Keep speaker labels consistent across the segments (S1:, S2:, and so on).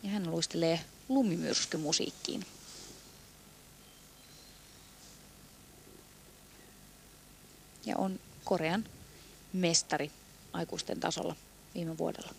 S1: Ja hän luistelee lumimyrskymusiikkiin. Ja on Korean mestari aikuisten tasolla viime vuodella.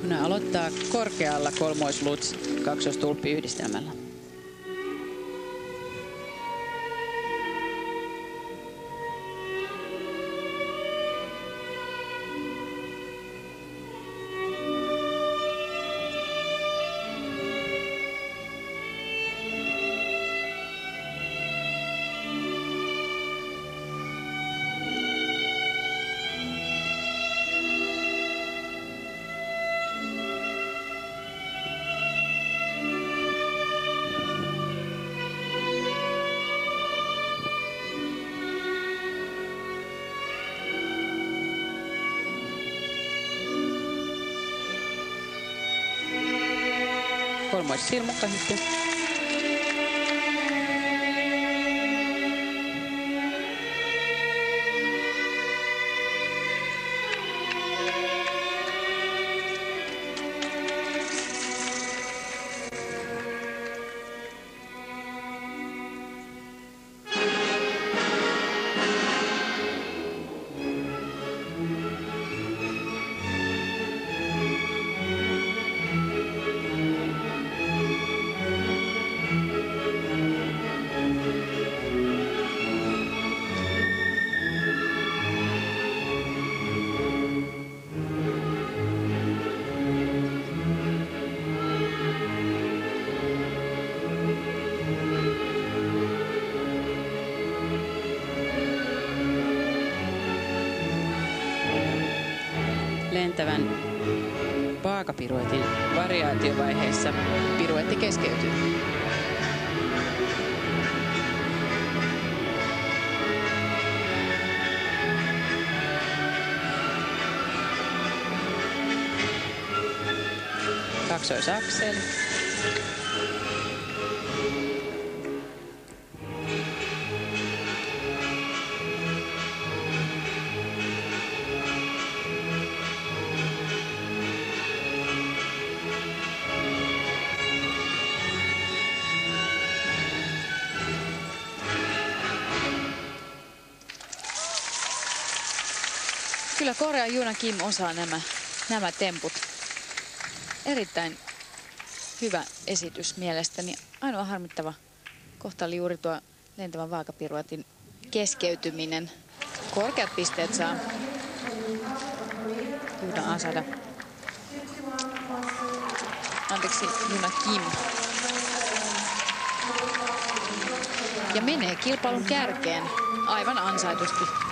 S2: Hän aloittaa korkealla kolmoisluts kaksoistulppiyhdistelmällä. Kolmoissilmukka sitten. Lentävän vaakapiruetin variaatiovaiheessa piruetti keskeytyy. Kaksoisakseli.
S1: Kyllä Korean Juna Kim osaa nämä temput. Erittäin hyvä esitys mielestäni. Ainoa harmittava kohta oli juuri tuo lentävän vaakapiruetin keskeytyminen. Korkeat pisteet saa Juna Asada. Anteeksi, Juna Kim. Ja menee kilpailun kärkeen aivan ansaitusti.